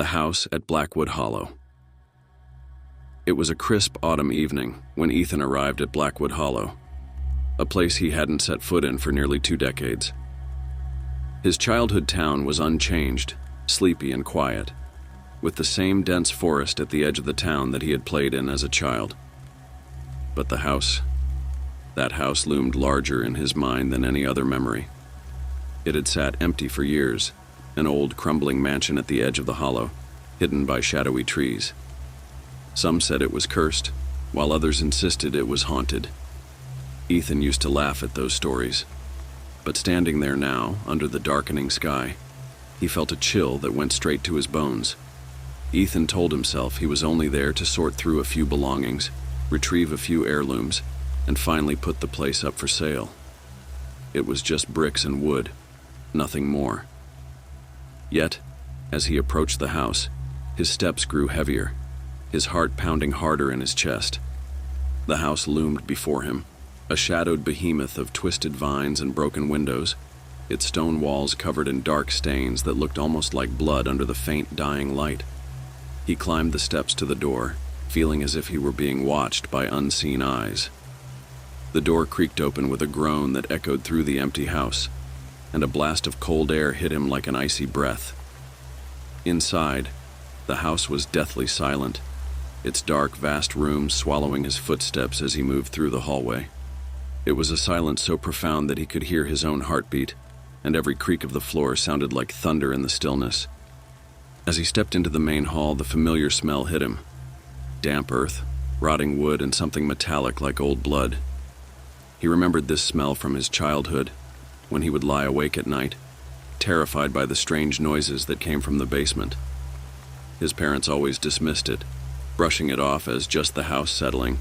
The house at Blackwood Hollow. It was a crisp autumn evening when Ethan arrived at Blackwood Hollow, a place he hadn't set foot in for nearly 2 decades. His childhood town was unchanged, sleepy and quiet, with the same dense forest at the edge of the town that he had played in as a child. But that house loomed larger in his mind than any other memory. It had sat empty for years, an old crumbling mansion at the edge of the hollow, hidden by shadowy trees. Some said it was cursed, while others insisted it was haunted. Ethan used to laugh at those stories, but standing there now, under the darkening sky, he felt a chill that went straight to his bones. Ethan told himself he was only there to sort through a few belongings, retrieve a few heirlooms, and finally put the place up for sale. It was just bricks and wood, nothing more. Yet, as he approached the house, his steps grew heavier, his heart pounding harder in his chest. The house loomed before him, a shadowed behemoth of twisted vines and broken windows, its stone walls covered in dark stains that looked almost like blood under the faint dying light. He climbed the steps to the door, feeling as if he were being watched by unseen eyes. The door creaked open with a groan that echoed through the empty house, and a blast of cold air hit him like an icy breath. Inside, the house was deathly silent, its dark, vast room swallowing his footsteps as he moved through the hallway. It was a silence so profound that he could hear his own heartbeat, and every creak of the floor sounded like thunder in the stillness. As he stepped into the main hall, the familiar smell hit him. Damp earth, rotting wood, and something metallic like old blood. He remembered this smell from his childhood, when he would lie awake at night, terrified by the strange noises that came from the basement. His parents always dismissed it, brushing it off as just the house settling,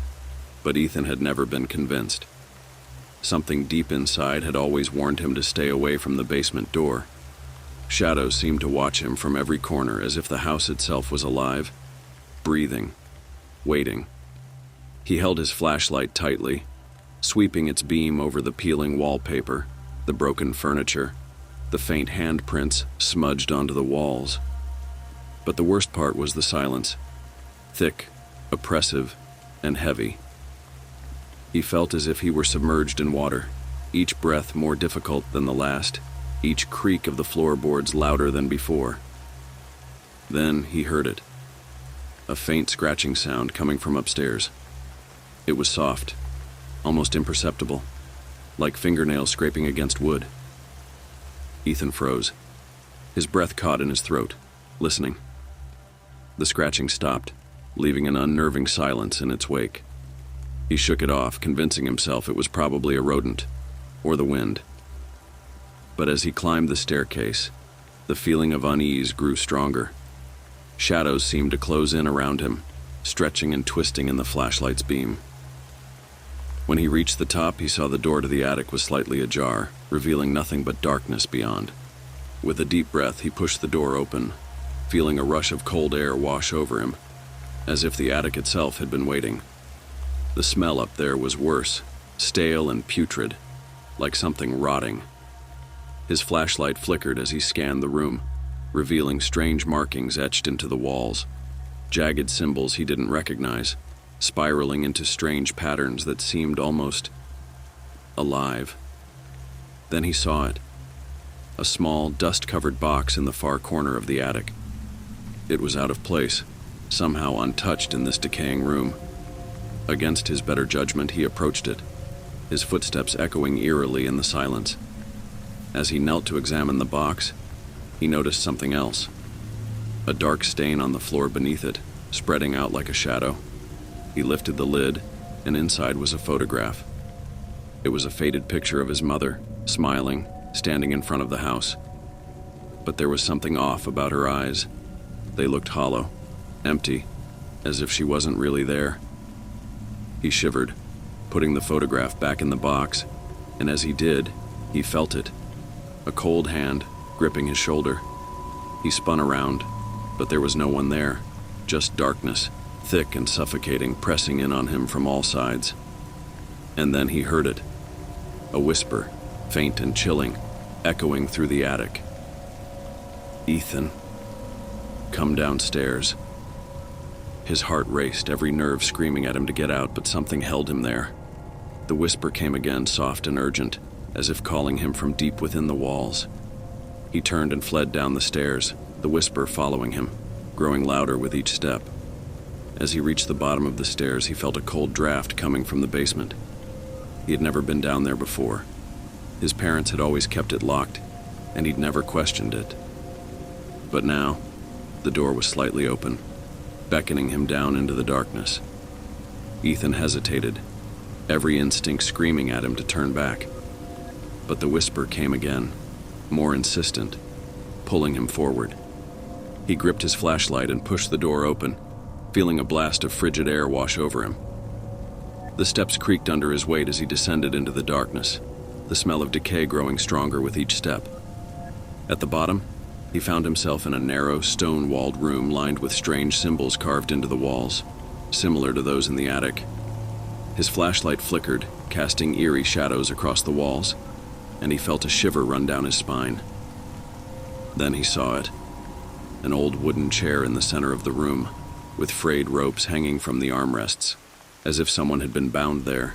but Ethan had never been convinced. Something deep inside had always warned him to stay away from the basement door. Shadows seemed to watch him from every corner, as if the house itself was alive, breathing, waiting. He held his flashlight tightly, sweeping its beam over the peeling wallpaper, the broken furniture, the faint handprints smudged onto the walls. But the worst part was the silence, thick, oppressive, and heavy. He felt as if he were submerged in water, each breath more difficult than the last, each creak of the floorboards louder than before. Then he heard it, a faint scratching sound coming from upstairs. It was soft, almost imperceptible, like fingernails scraping against wood. Ethan froze. His breath caught in his throat, listening. The scratching stopped, leaving an unnerving silence in its wake. He shook it off, convincing himself it was probably a rodent, or the wind. But as he climbed the staircase, the feeling of unease grew stronger. Shadows seemed to close in around him, stretching and twisting in the flashlight's beam. When he reached the top, he saw the door to the attic was slightly ajar, revealing nothing but darkness beyond. With a deep breath, he pushed the door open, feeling a rush of cold air wash over him, as if the attic itself had been waiting. The smell up there was worse, stale and putrid, like something rotting. His flashlight flickered as he scanned the room, revealing strange markings etched into the walls, jagged symbols he didn't recognize, spiraling into strange patterns that seemed almost alive. Then he saw it, a small, dust-covered box in the far corner of the attic. It was out of place, somehow untouched in this decaying room. Against his better judgment, he approached it, his footsteps echoing eerily in the silence. As he knelt to examine the box, he noticed something else, a dark stain on the floor beneath it, spreading out like a shadow. He lifted the lid, and inside was a photograph. It was a faded picture of his mother, smiling, standing in front of the house. But there was something off about her eyes. They looked hollow, empty, as if she wasn't really there. He shivered, putting the photograph back in the box, and as he did, he felt it, a cold hand gripping his shoulder. He spun around, but there was no one there, just darkness, thick and suffocating, pressing in on him from all sides. And then he heard it, a whisper, faint and chilling, echoing through the attic. "Ethan." "Come downstairs." His heart raced, every nerve screaming at him to get out, but something held him there. The whisper came again, soft and urgent, as if calling him from deep within the walls. He turned and fled down the stairs, the whisper following him, growing louder with each step. As he reached the bottom of the stairs, he felt a cold draft coming from the basement. He had never been down there before. His parents had always kept it locked, and he'd never questioned it. But now, the door was slightly open, beckoning him down into the darkness. Ethan hesitated, every instinct screaming at him to turn back. But the whisper came again, more insistent, pulling him forward. He gripped his flashlight and pushed the door open, feeling a blast of frigid air wash over him. The steps creaked under his weight as he descended into the darkness, the smell of decay growing stronger with each step. At the bottom, he found himself in a narrow, stone-walled room lined with strange symbols carved into the walls, similar to those in the attic. His flashlight flickered, casting eerie shadows across the walls, and he felt a shiver run down his spine. Then he saw it, an old wooden chair in the center of the room, with frayed ropes hanging from the armrests, as if someone had been bound there.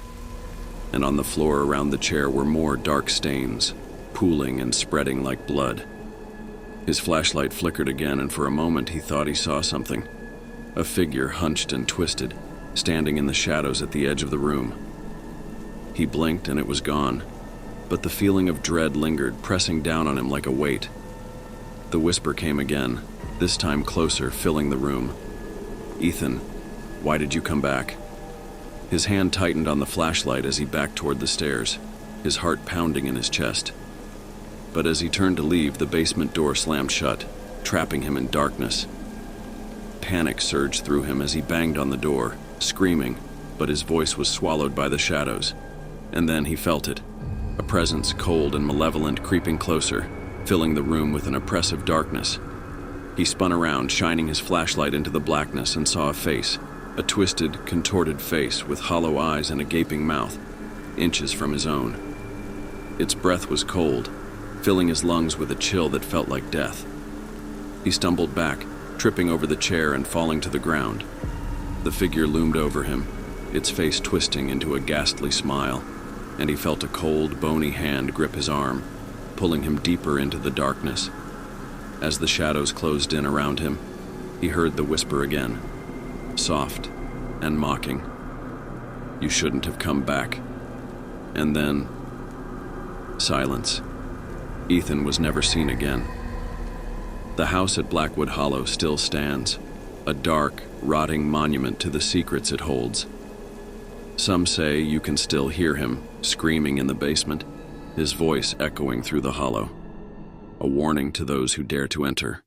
And on the floor around the chair were more dark stains, pooling and spreading like blood. His flashlight flickered again, and for a moment he thought he saw something. A figure hunched and twisted, standing in the shadows at the edge of the room. He blinked and it was gone, but the feeling of dread lingered, pressing down on him like a weight. The whisper came again, this time closer, filling the room. "Ethan, why did you come back?" His hand tightened on the flashlight as he backed toward the stairs, his heart pounding in his chest. But as he turned to leave, the basement door slammed shut, trapping him in darkness. Panic surged through him as he banged on the door, screaming, but his voice was swallowed by the shadows. And then he felt it, a presence cold and malevolent creeping closer, filling the room with an oppressive darkness. He spun around, shining his flashlight into the blackness, and saw a face, a twisted, contorted face with hollow eyes and a gaping mouth, inches from his own. Its breath was cold, filling his lungs with a chill that felt like death. He stumbled back, tripping over the chair and falling to the ground. The figure loomed over him, its face twisting into a ghastly smile, and he felt a cold, bony hand grip his arm, pulling him deeper into the darkness. As the shadows closed in around him, he heard the whisper again, soft and mocking. "You shouldn't have come back." And then, silence. Ethan was never seen again. The house at Blackwood Hollow still stands, a dark, rotting monument to the secrets it holds. Some say you can still hear him screaming in the basement, his voice echoing through the hollow, a warning to those who dare to enter.